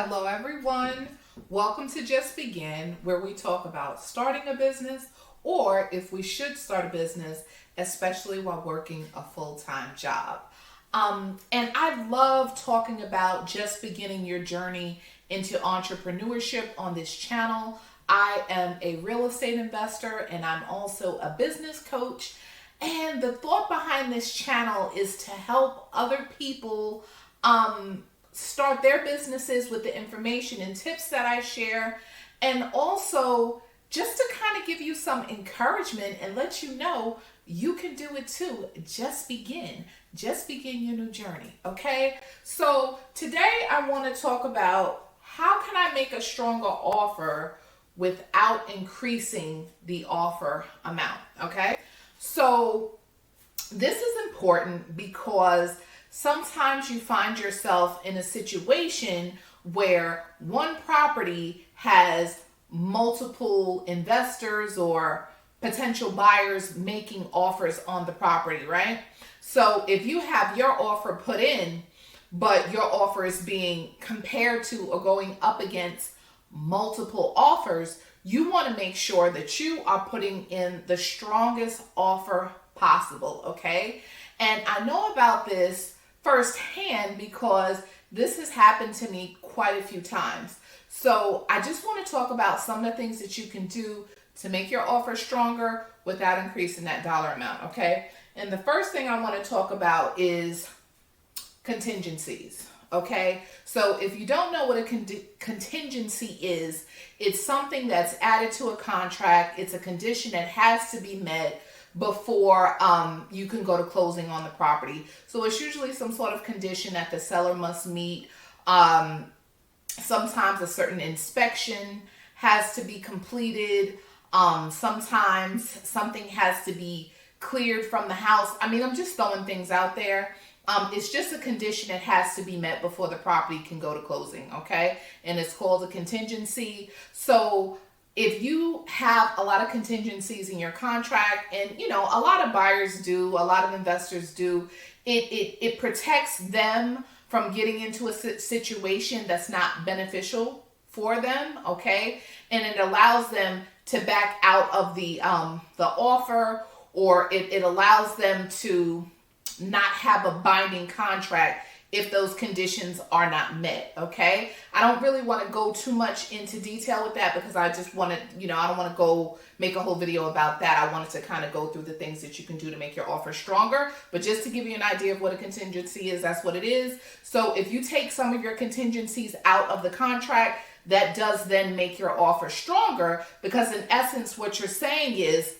Hello, everyone. Welcome to Just Begin, where we talk about starting a business or if we should start a business, especially while working a full-time job. And I love talking about just beginning your journey into entrepreneurship on this channel. I am a real estate investor and I'm also a business coach. And the thought behind this channel is to help other people start their businesses with the information and tips that I share, and also just to kind of give you some encouragement and let you know you can do it too. Just begin your new journey. Okay, so today I want to talk about how can I make a stronger offer without increasing the offer amount. Okay, so this is important because sometimes you find yourself in a situation where one property has multiple investors or potential buyers making offers on the property, right? So if you have your offer put in, but your offer is being compared to or going up against multiple offers, you want to make sure that you are putting in the strongest offer possible, okay? And I know about this firsthand because this has happened to me quite a few times. So I just want to talk about some of the things that you can do to make your offer stronger without increasing that dollar amount, okay? And the first thing I want to talk about is contingencies, okay? So if you don't know what a contingency is, it's something that's added to a contract. It's a condition that has to be met before you can go to closing on the property. So it's usually some sort of condition that the seller must meet. Sometimes a certain inspection has to be completed. Sometimes something has to be cleared from the house. I mean, I'm just throwing things out there. It's just a condition that has to be met before the property can go to closing, okay? And it's called a contingency. So if you have a lot of contingencies in your contract, and you know, a lot of buyers do, a lot of investors do, it protects them from getting into a situation that's not beneficial for them, okay? And it allows them to back out of the offer, or it allows them to not have a binding contract if those conditions are not met, okay? I don't really want to go too much into detail with that because I just want to, I don't want to go make a whole video about that. I wanted to kind of go through the things that you can do to make your offer stronger. But just to give you an idea of what a contingency is, that's what it is. So if you take some of your contingencies out of the contract, that does then make your offer stronger, because in essence, what you're saying is,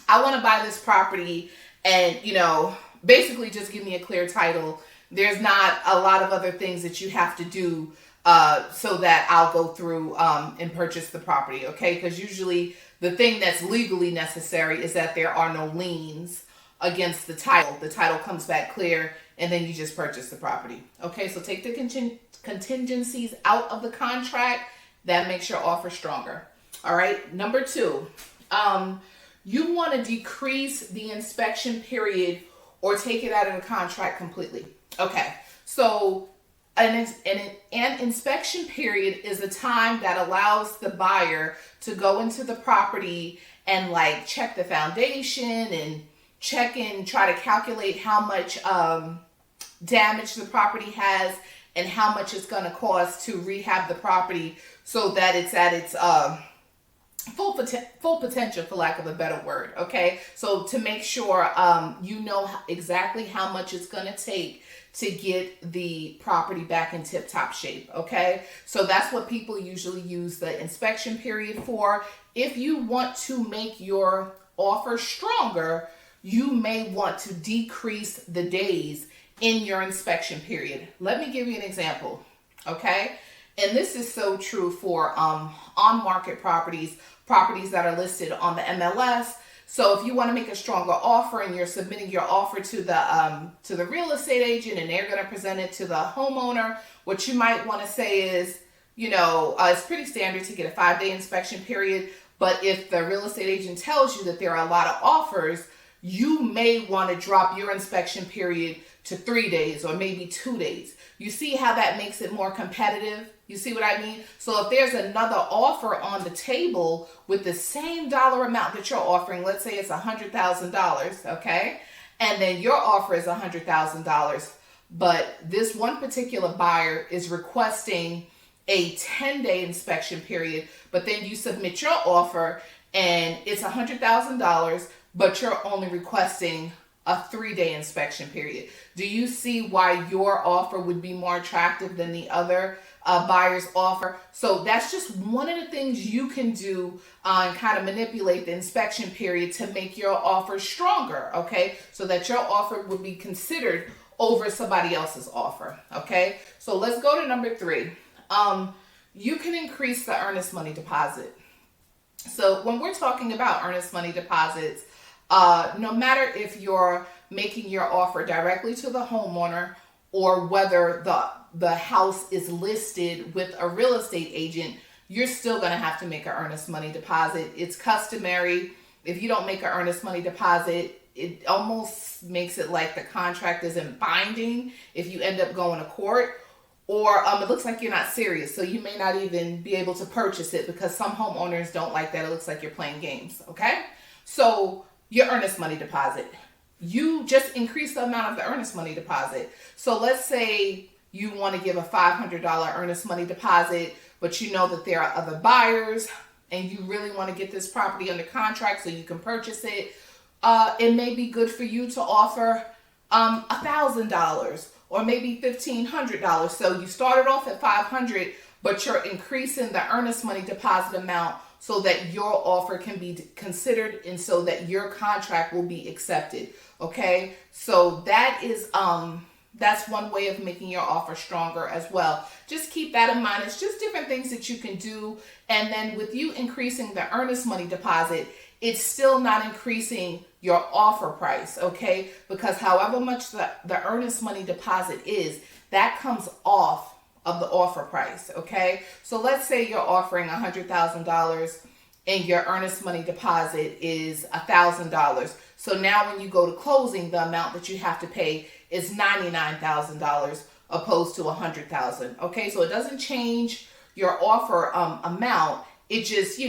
I want to buy this property and, basically just give me a clear title. There's not a lot of other things that you have to do so that I'll go through and purchase the property, okay? Because usually the thing that's legally necessary is that there are no liens against the title. The title comes back clear and then you just purchase the property, okay? So take the contingencies out of the contract. That makes your offer stronger. All right, number 2, you want to decrease the inspection period or take it out of the contract completely. Okay, so an inspection period is a time that allows the buyer to go into the property and check the foundation and try to calculate how much damage the property has and how much it's going to cost to rehab the property so that it's at its full potential, for lack of a better word, okay? So to make sure you know exactly how much it's going to take to get the property back in tip-top shape, okay? So that's what people usually use the inspection period for. If you want to make your offer stronger, you may want to decrease the days in your inspection period. Let me give you an example, okay? And this is so true for on-market properties that are listed on the MLS. So if you want to make a stronger offer and you're submitting your offer to the real estate agent and they're going to present it to the homeowner, what you might want to say is, it's pretty standard to get a 5-day inspection period. But if the real estate agent tells you that there are a lot of offers, you may want to drop your inspection period to 3 days or maybe 2 days. You see how that makes it more competitive? You see what I mean? So if there's another offer on the table with the same dollar amount that you're offering, let's say it's $100,000, okay? And then your offer is $100,000, but this one particular buyer is requesting a 10-day inspection period, but then you submit your offer and it's $100,000, but you're only requesting a 3-day inspection period. Do you see why your offer would be more attractive than the other buyer's offer? So that's just one of the things you can do and kind of manipulate the inspection period to make your offer stronger, okay? So that your offer would be considered over somebody else's offer, okay? So let's go to number 3. You can increase the earnest money deposit. So when we're talking about earnest money deposits, no matter if you're making your offer directly to the homeowner or whether the house is listed with a real estate agent, you're still going to have to make an earnest money deposit. It's customary. If you don't make an earnest money deposit, it almost makes it like the contract isn't binding if you end up going to court. Or it looks like you're not serious, so you may not even be able to purchase it because some homeowners don't like that. It looks like you're playing games, okay? So your earnest money deposit, you just increase the amount of the earnest money deposit. So let's say you want to give a $500 earnest money deposit, but you know that there are other buyers and you really want to get this property under contract so you can purchase it. It may be good for you to offer $1,000 or maybe $1,500. So you started off at $500, but you're increasing the earnest money deposit amount so that your offer can be considered and so that your contract will be accepted. Okay, so that is that's one way of making your offer stronger as well. Just keep that in mind. It's just different things that you can do. And then with you increasing the earnest money deposit, it's still not increasing your offer price, okay? Because however much the earnest money deposit is, that comes off of the offer price, okay? So let's say you're offering $100,000 and your earnest money deposit is $1,000. So now when you go to closing, the amount that you have to pay is $99,000 opposed to $100,000, okay? So it doesn't change your offer amount. It just,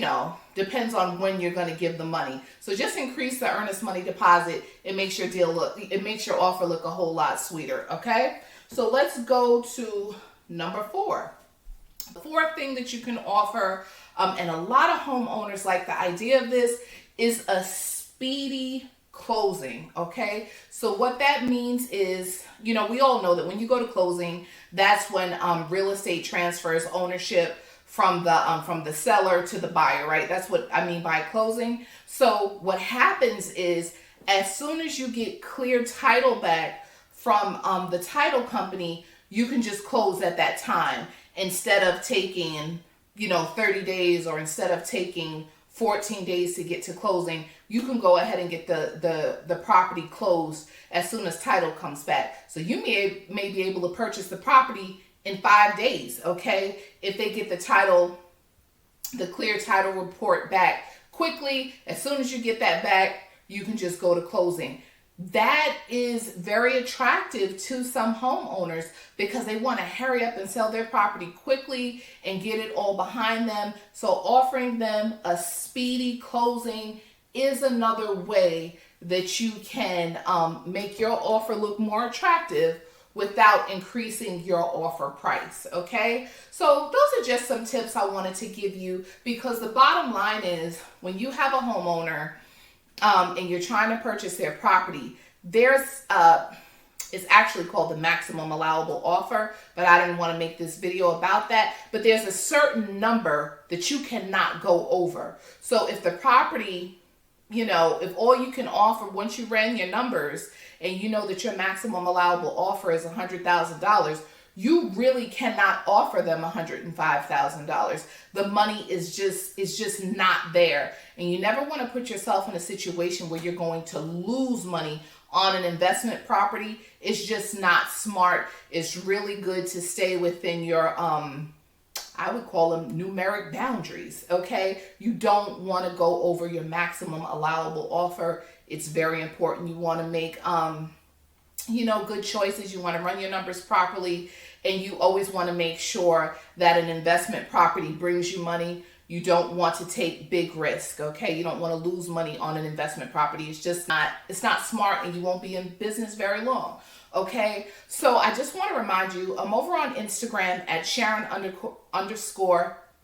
depends on when you're going to give the money. So just increase the earnest money deposit. It makes your it makes your offer look a whole lot sweeter, okay? So let's go to number 4. The fourth thing that you can offer, and a lot of homeowners like the idea of this, is a speedy closing, okay? So what that means is, we all know that when you go to closing, that's when real estate transfers ownership from the seller to the buyer, right? That's what I mean by closing. So what happens is, as soon as you get clear title back from the title company, you can just close at that time instead of taking 30 days or instead of taking 14 days to get to closing. You can go ahead and get the property closed as soon as title comes back. So you may be able to purchase the property in 5 days, okay? If they get the clear title report back quickly, as soon as you get that back, you can just go to closing. That is very attractive to some homeowners because they want to hurry up and sell their property quickly and get it all behind them. So offering them a speedy closing is another way that you can make your offer look more attractive without increasing your offer price, okay? So those are just some tips I wanted to give you, because the bottom line is, when you have a homeowner and you're trying to purchase their property, there's it's actually called the maximum allowable offer, but I didn't want to make this video about that. But there's a certain number that you cannot go over. So if the property, if all you can offer, once you ran your numbers and you know that your maximum allowable offer is $100,000, you really cannot offer them $105,000. The money is just not there. And you never want to put yourself in a situation where you're going to lose money on an investment property. It's just not smart. It's really good to stay within your, I would call them numeric boundaries, okay? You don't want to go over your maximum allowable offer. It's very important. You want to make good choices. You want to run your numbers properly, and you always want to make sure that an investment property brings you money. You don't want to take big risk, okay? You don't want to lose money on an investment property. It's not smart, and you won't be in business very long, okay? So I just want to remind you, I'm over on Instagram at Sharon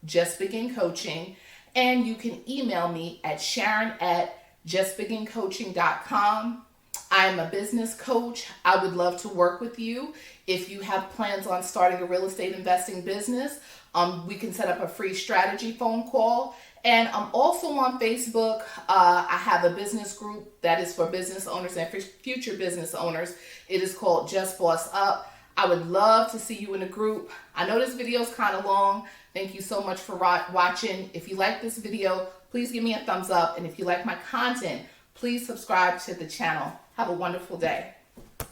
Just Begin Coaching, and you can email me at Sharon@justbegincoaching.com. I am a business coach. I would love to work with you. If you have plans on starting a real estate investing business, we can set up a free strategy phone call. And I'm also on Facebook. I have a business group that is for business owners and for future business owners. It is called Just Boss Up. I would love to see you in the group. I know this video is kind of long. Thank you so much for watching. If you like this video, please give me a thumbs up. And if you like my content, please subscribe to the channel. Have a wonderful day.